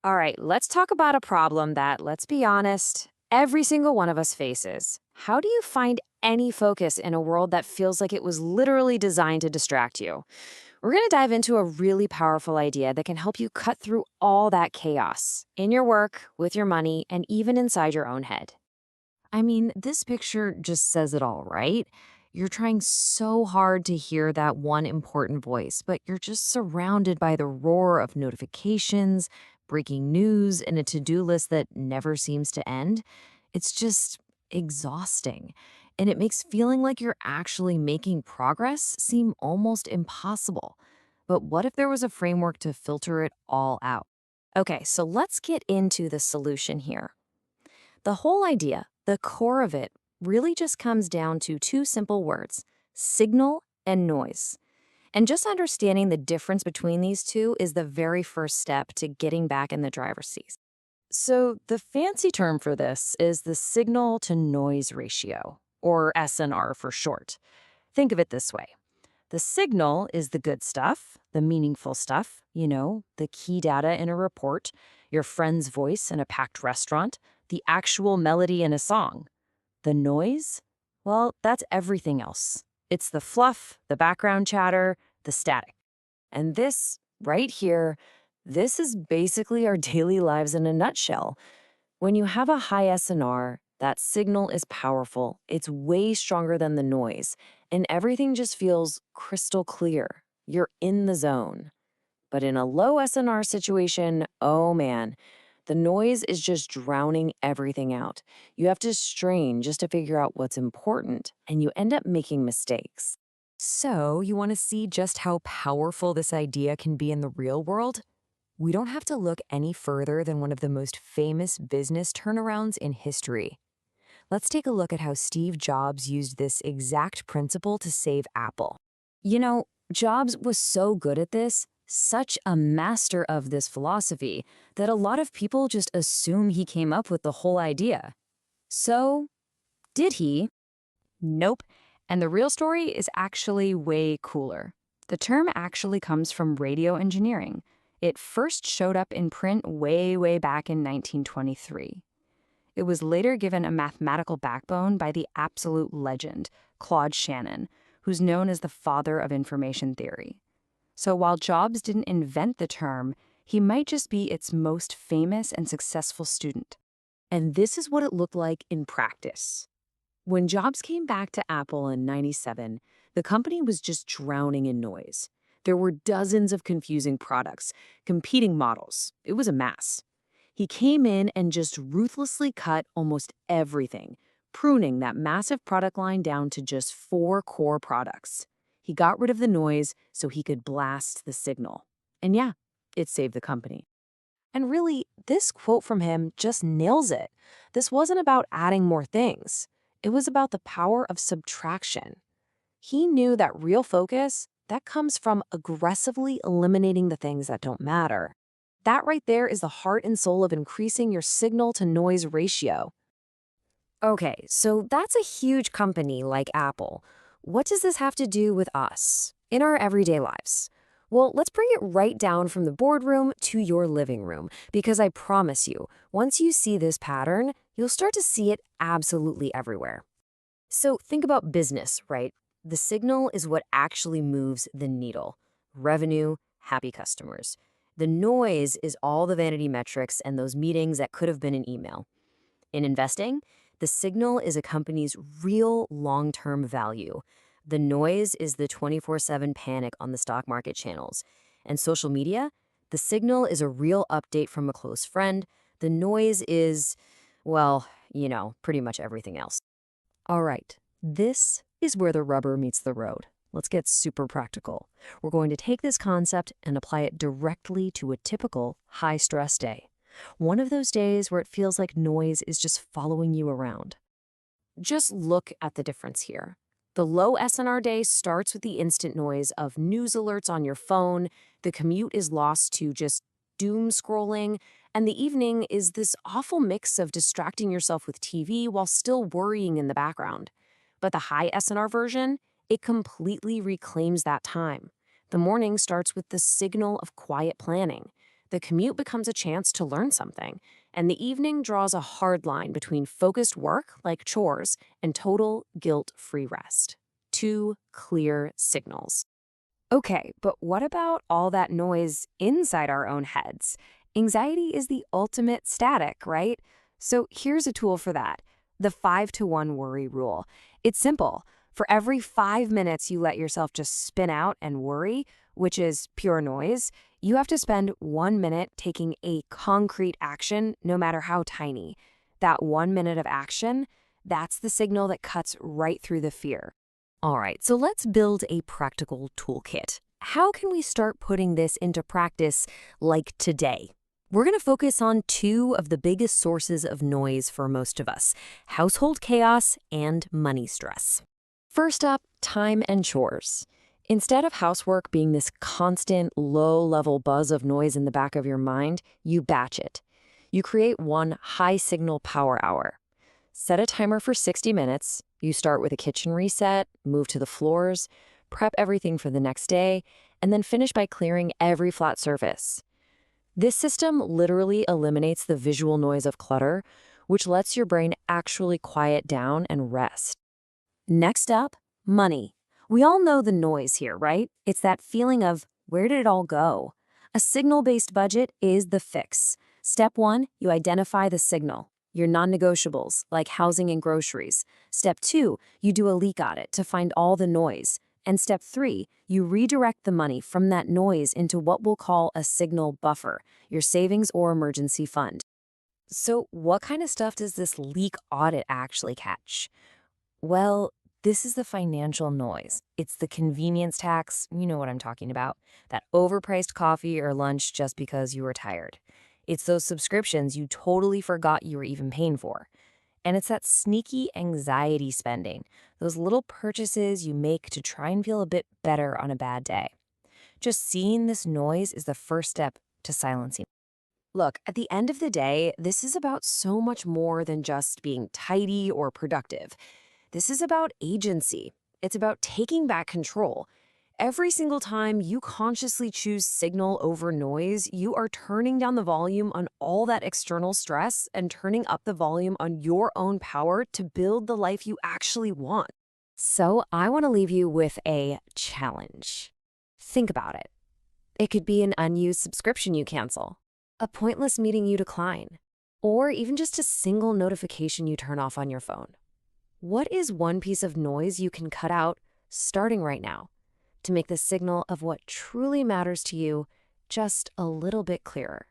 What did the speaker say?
All right, let's talk about a problem that, let's be honest, every single one of us faces. How do you find any focus in a world that feels like it was literally designed to distract you? We're going to dive into a really powerful idea that can help you cut through all that chaos in your work, with your money, and even inside your own head. I mean, this picture just says it all, right? You're trying so hard to hear that one important voice, but you're just surrounded by the roar of notifications, breaking news, and a to do list that never seems to end. It's just exhausting. And it makes feeling like you're actually making progress seem almost impossible. But what if there was a framework to filter it all out? Okay, so let's get into the solution here. The whole idea, the core of it, really just comes down to two simple words: signal and noise. And just understanding the difference between these two is the very first step to getting back in the driver's seat. So, the fancy term for this is the signal to noise ratio, or SNR for short. Think of it this way: the signal is the good stuff, the meaningful stuff, the key data in a report, your friend's voice in a packed restaurant, the actual melody in a song. The noise? Well, that's everything else. It's the fluff, the background chatter, the static. And this, right here, this is basically our daily lives in a nutshell. When you have a high SNR, that signal is powerful. It's way stronger than the noise, and everything just feels crystal clear. You're in the zone. But in a low SNR situation, oh man, the noise is just drowning everything out. You have to strain just to figure out what's important, and you end up making mistakes. So, you want to see just how powerful this idea can be in the real world? We don't have to look any further than one of the most famous business turnarounds in history. Let's take a look at how Steve Jobs used this exact principle to save Apple. You know, Jobs was so good at this, such a master of this philosophy, that a lot of people just assume he came up with the whole idea. So, did he? Nope. And the real story is actually way cooler. The term actually comes from radio engineering. It first showed up in print way back in 1923. It was later given a mathematical backbone by the absolute legend, Claude Shannon, who's known as the father of information theory. So while Jobs didn't invent the term, he might just be its most famous and successful student. And this is what it looked like in practice. When Jobs came back to Apple in '97, the company was just drowning in noise. There were dozens of confusing products, competing models. It was a mess. He came in and just ruthlessly cut almost everything, pruning that massive product line down to just four core products. He got rid of the noise so he could blast the signal. And yeah, it saved the company. And really, this quote from him just nails it. This wasn't about adding more things. It was about the power of subtraction. He knew that real focus, that comes from aggressively eliminating the things that don't matter. That right there is the heart and soul of increasing your signal to noise ratio. Okay, so that's a huge company like Apple. What does this have to do with us in our everyday lives? Well, let's bring it right down from the boardroom to your living room, because I promise you, once you see this pattern, you'll start to see it absolutely everywhere. So think about business, right? The signal is what actually moves the needle. Revenue, happy customers. The noise is all the vanity metrics and those meetings that could have been an email. In investing, the signal is a company's real long-term value. The noise is the 24/7 panic on the stock market channels. And social media, the signal is a real update from a close friend. The noise is, well, pretty much everything else. All right, this is where the rubber meets the road. Let's get super practical. We're going to take this concept and apply it directly to a typical high-stress day. One of those days where it feels like noise is just following you around. Just look at the difference here. The low SNR day starts with the instant noise of news alerts on your phone, the commute is lost to just doom scrolling, and the evening is this awful mix of distracting yourself with TV while still worrying in the background. But the high SNR version, it completely reclaims that time. The morning starts with the signal of quiet planning. The commute becomes a chance to learn something, and the evening draws a hard line between focused work, like chores, and total guilt-free rest. Two clear signals. Okay, but what about all that noise inside our own heads? Anxiety is the ultimate static, right? So here's a tool for that: the 5-to-1 worry rule. It's simple. For every 5 minutes you let yourself just spin out and worry, which is pure noise, you have to spend 1 minute taking a concrete action, no matter how tiny. That 1 minute of action, that's the signal that cuts right through the fear. All right, so let's build a practical toolkit. How can we start putting this into practice like today? We're going to focus on two of the biggest sources of noise for most of us: household chaos and money stress. First up, time and chores. Instead of housework being this constant, low-level buzz of noise in the back of your mind, you batch it. You create one high-signal power hour. Set a timer for 60 minutes. You start with a kitchen reset, move to the floors, prep everything for the next day, and then finish by clearing every flat surface. This system literally eliminates the visual noise of clutter, which lets your brain actually quiet down and rest. Next up, money. We all know the noise here, right? It's that feeling of, where did it all go? A signal-based budget is the fix. Step 1, you identify the signal, your non-negotiables, like housing and groceries. Step 2, you do a leak audit to find all the noise. And step 3, you redirect the money from that noise into what we'll call a signal buffer, your savings or emergency fund. So what kind of stuff does this leak audit actually catch? Well, this is the financial noise. It's the convenience tax, you know what I'm talking about, that overpriced coffee or lunch just because you were tired. It's those subscriptions you totally forgot you were even paying for. And it's that sneaky anxiety spending, those little purchases you make to try and feel a bit better on a bad day. Just seeing this noise is the first step to silencing. Look, at the end of the day, this is about so much more than just being tidy or productive. This is about agency. It's about taking back control. Every single time you consciously choose signal over noise, you are turning down the volume on all that external stress and turning up the volume on your own power to build the life you actually want. So I want to leave you with a challenge. Think about it. It could be an unused subscription you cancel, a pointless meeting you decline, or even just a single notification you turn off on your phone. What is one piece of noise you can cut out starting right now to make the signal of what truly matters to you just a little bit clearer?